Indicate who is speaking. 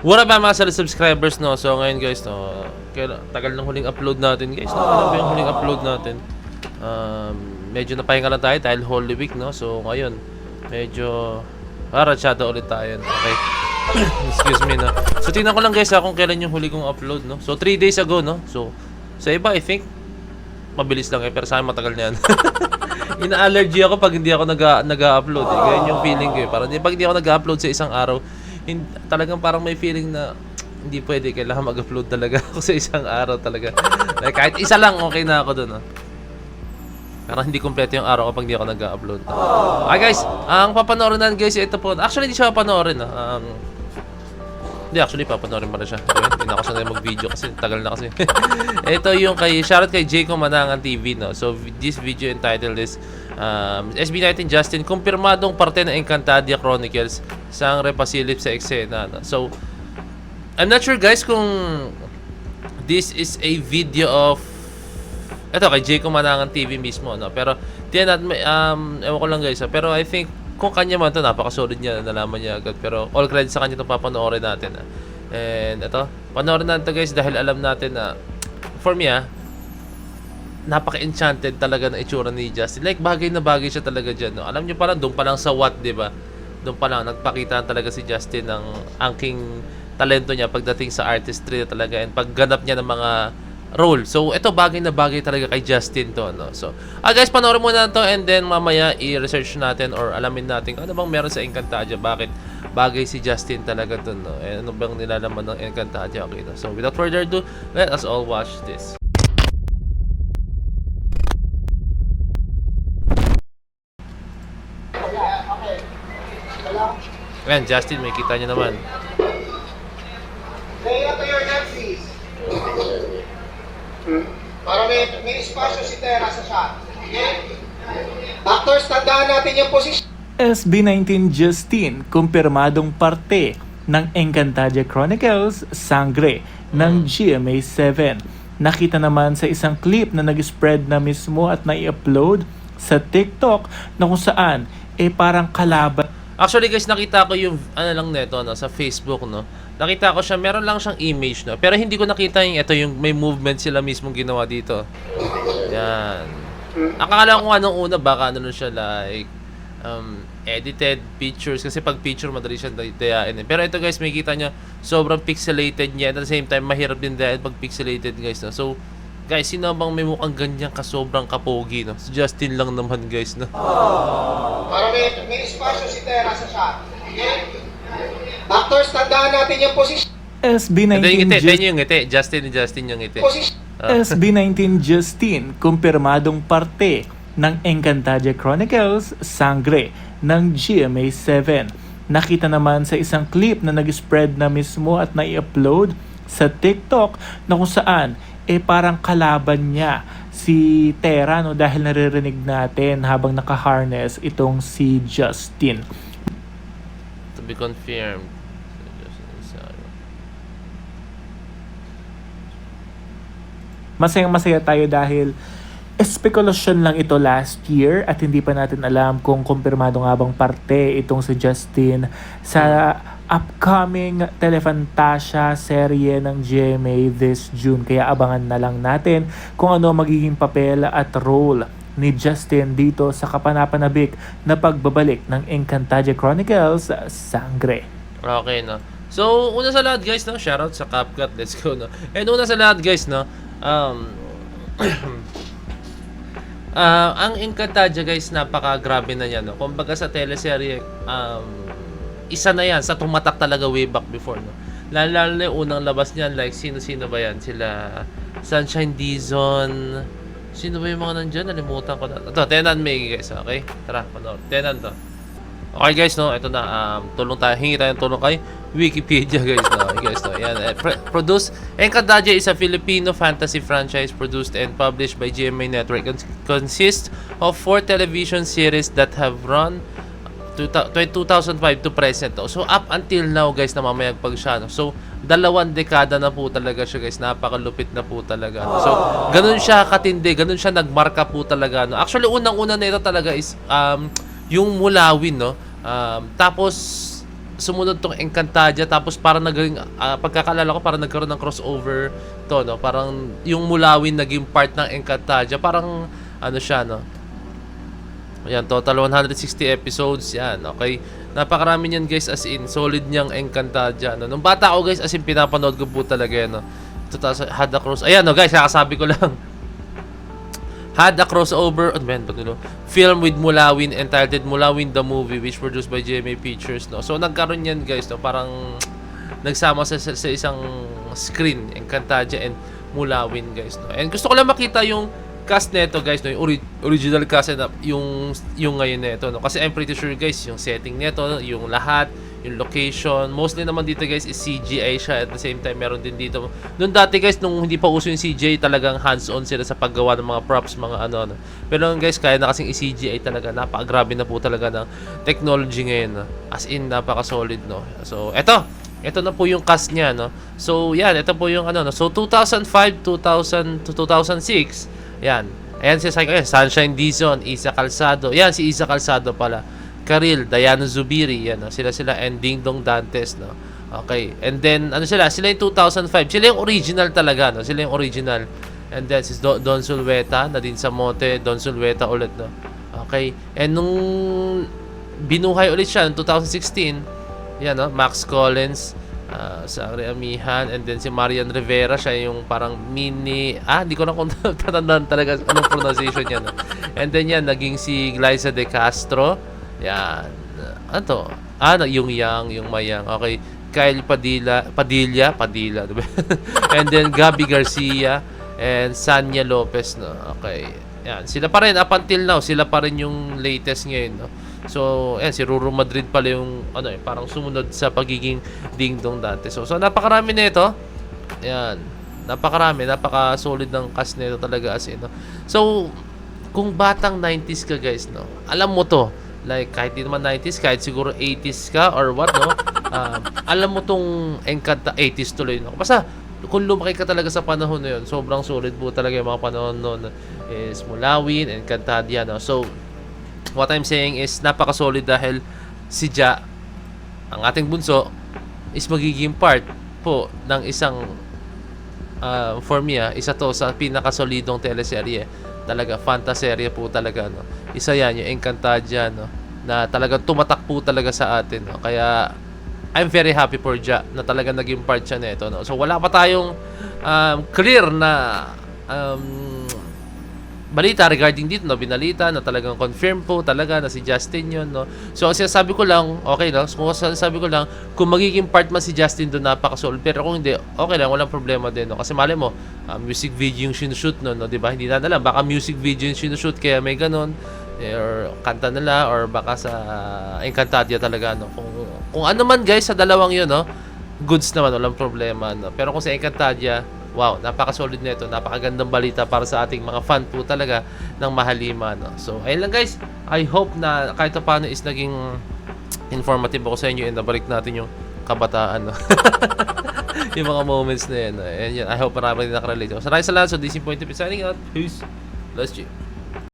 Speaker 1: What up mga solid subscribers, no? So ngayon guys, no, tagal ng huling upload natin guys, no? Ano ba yung huling upload natin? Medyo napahinga lang tayo dahil Holy Week, no? So ngayon, medyo ratsyado ulit tayo, no? Okay. Excuse me, no? So tingnan ko lang guys kung kailan yung huli kong upload, no? So 3 days ago, no? So sa iba I think mabilis lang pero sa akin matagal na yan. Ina-allergy ako pag hindi ako nag-upload, eh. Ganyan yung feeling ko, eh. Parang pag hindi ako nag-upload sa isang araw, talagang parang may feeling na hindi pwede, kailangan mag-upload talaga ako sa isang araw talaga. Like, kahit isa lang okay na ako doon, no? Parang hindi kompleto yung araw kapag hindi ako nag-upload. Okay guys, ang papanoorin natin guys, ito po. Actually hindi siya papanoorin, no? Hindi, actually papanoorin pala siya. Hindi na ako sanay mag-video kasi tagal na kasi. Ito yung shoutout kay Jayco Manangan TV, no? So this video entitled is SB19 Justin, kumpirmadong parte ng Encantadia Chronicles sang repasilip sa eksena, no? So I'm not sure guys kung this is a video of ito kay Jayco Manangan TV mismo, no? Pero tiyan natin, ewan ko lang guys, pero I think kung kanya man ito, napaka-solid niya, nalaman niya agad. Pero all credit sa kanya itong papanoorin natin. And ito, panoorin natin ito guys dahil alam natin na, for me napaka-enchanted talaga ng itsura ni Justin. Like, bagay na bagay siya talaga dyan. No? Alam niyo pa lang, doon pa lang sa What, di ba? Doon pa lang, nagpakita talaga si Justin ng angking talento niya pagdating sa artistry talaga and pagganap niya ng mga role. So, ito bagay na bagay talaga kay Justin to, no? So, guys, panoorin muna to and then mamaya i-research natin or alamin natin ano bang meron sa Encantadia, bakit bagay si Justin talaga to, no? And ano bang nilalaman ng Encantadia, okay, no? So, without further ado, let us all watch this. Ayan, Justin, may kita niyo naman.
Speaker 2: Say to your Nazis. Para may espasyo si Tera sa shot. Okay? Actors, tandaan natin yung posisyon.
Speaker 3: SB19 Justin, kumpirmadong parte ng Encantadia Chronicles, Sangre ng GMA7. Nakita naman sa isang clip na nag-spread na mismo at nai-upload sa TikTok na kung saan parang kalaban.
Speaker 1: Actually guys, nakita ko yung ano lang neto, no, sa Facebook, no. Nakita ko siya, meron lang siyang image, no. Pero hindi ko nakita yung ito yung may movement sila mismong ginawa dito. Yan. Akala ko anong una baka ano siya like edited pictures kasi pag picture madali siya dayain. Pero ito guys, makikita niyo sobrang pixelated niya at the same time mahirap din dahil pag pixelated guys, no. So guys, sino bang may mukhang ganyan ka sobrang kapogi, no? Si Justin lang naman guys, no.
Speaker 2: Para may espasyo si Tera sa shot. Okay? Actors, tandaan natin yung posisyon.
Speaker 3: SB19
Speaker 1: yung ngiti. Justin yung ngiti.
Speaker 3: SB19 Justin, kumpirmadong parte ng Encantadia Chronicles, Sangre ng GMA7. Nakita naman sa isang clip na nag-spread na mismo at nai-upload sa TikTok na kung saan parang kalaban niya si Tera, no, dahil naririnig natin habang naka-harness itong si Justin.
Speaker 1: To be confirmed.
Speaker 3: Masayang-masaya tayo dahil espekulasyon lang ito last year at hindi pa natin alam kung kumpirmado nga bang parte itong si Justin sa upcoming Telefantasia serye ng GMA this June. Kaya abangan na lang natin kung ano magiging papel at role ni Justin dito sa kapanapanabik na pagbabalik ng Encantadia Chronicles, Sangre.
Speaker 1: Okay, no. So, una sa lahat guys, no, shoutout sa CapCut, let's go, no. And una sa lahat guys, no, ang Encantadia guys, napaka-grabe na yan, no. Kumbaga sa teleserye, isa na yan sa tumatak talaga way back before, no. Lalo na yung unang labas niyan, like sino-sino ba yan? Sila Sunshine Dizon. Sino ba yung mga nandyan? Nalimutan ko na. Ito, Tenan May guys, okay? Tara, panood. Tenan to. Okay guys, no, ito na, tulong tayo, hingi tayo ng tulong kay Wikipedia guys, no, guys, no, yan, produced, Encantadia is a Filipino fantasy franchise produced and published by GMA Network. Consists of 4 television series that have run 2005 to present. So up until now guys, na mamayag pag siya, no? So 2 dekada na po talaga siya guys, napakalupit na po talaga, no? So ganun siya katindi, ganun siya nagmarka po talaga, no? Actually unang-una nito talaga is yung Mulawin, no? Tapos sumunod tong Encantadia, tapos parang naging, pagkakalala ko, parang nagkaroon ng crossover to, no? Parang yung Mulawin naging part ng Encantadia. Parang, ano siya, no? Ayan, total 160 episodes, yan, okay? Napakarami niyan, guys, as in, solid niyang Encantadia, no? Nung bata ako, guys, as in, pinapanood ko po talaga, yan, no? Had a cross, ayan, no, guys, kakasabi ko lang. Had a crossover film with Mulawin entitled Mulawin the Movie, which produced by GMA Pictures, no? So nagkaroon yan, guys, no? Parang nagsama sa isang screen Encantadia and Mulawin, guys, no? And gusto ko lang makita yung cast nito, guys, no? Yung original cast na yung ngayon nito, no? Kasi I'm pretty sure, guys, yung setting nito, yung lahat, yung location, mostly naman dito, guys, is CGI siya. At the same time, meron din dito. Noon dati, guys, nung hindi pa uso yung CGI, talagang hands-on sila sa paggawa ng mga props, mga ano. Pero guys, kaya na kasing i-CGI talaga. Napakagrabe na po talaga ng technology ngayon, no? As in, napaka-solid, no? So, ito na po yung cast niya, no? So, yan, ito po yung ano, no? So, 2005, 2000 to 2006, yan. Ayan si Sunshine Dizon, Isa Calzado. Yan, si Isa Calzado pala. Karil, Diana Zubiri, yan, no? Sila and Ding Dong Dantes, no? Okay. And then ano sila yung 2005. Sila yung original talaga, no? Sila yung original. And then si Don Sulweta, Nadine Samote, Don Sulweta ulit, no? Okay. And nung binuhay ulit siya noong 2016, yan, no? Max Collins, sa Amihan, and then si Marian Rivera, siya yung parang hindi ko na kung tatandaan talaga anong pronunciation niya, no? And then yan, naging si Glyza De Castro. Yan. Ano to? Yung Yang, yung Mayang. Okay. Kyle Padilla, diba? And then Gabby Garcia and Sanya Lopez, no? Okay. Yan. Sila pa rin, up until now, sila pa rin yung latest ngayon, no? So, yan, si Ruru Madrid pala yung, parang sumunod sa pagiging Ding Dong Dante. So napakarami nito. Yan. Napaka-solid ng cast nito talaga, as in, no? So, kung batang 90s ka, guys, no? Alam mo to. Like, kahit di naman 90s, kahit siguro 80s ka or what, no? Alam mo tong Encantadia, 80s tuloy, no? Basta, kung lumaki ka talaga sa panahon na yun, sobrang solid po talaga yung mga panahon noon is Mulawin, Encantadia, no? So, what I'm saying is, napaka-solid dahil si Ja, ang ating bunso, is magiging part po ng isang, for me, isa to sa pinakasolidong teleserye. Talaga, fantaserye po talaga, no? Isa yan, yung Encantadia, no? Na talagang tumatak po talaga sa atin, no? Kaya, I'm very happy for Ja na talagang naging part siya nito, no? So, wala pa tayong clear na balita regarding dito, no? Binalita na talagang confirm po talaga na si Justin yun, no? So, ang sinasabi ko lang, okay lang. So, sinasabi ko lang, kung magiging part man si Justin doon, napaka-solid. Pero kung hindi, okay lang, walang problema din, no? Kasi mali mo, music video yung sinushoot, no? Diba? Hindi na alam. Baka music video yung sinushoot, kaya may ganun. Or kanta nila, or baka sa Encantadia talaga, no? Kung ano man, guys, sa dalawang yun, no? Goods naman, walang problema, no? Pero kung sa Encantadia, wow, napaka-solid nito, napakagandang balita para sa ating mga fan po talaga ng Mahalima, no? So, ayun lang, guys. I hope na kahit paano is naging informative ako sa inyo and nabalik natin yung kabataan, no? Yung mga moments na yan, no? And yan, I hope marami din nakarelate. So, maraming salamat. So, this is Point of signing out. Peace. Bless you.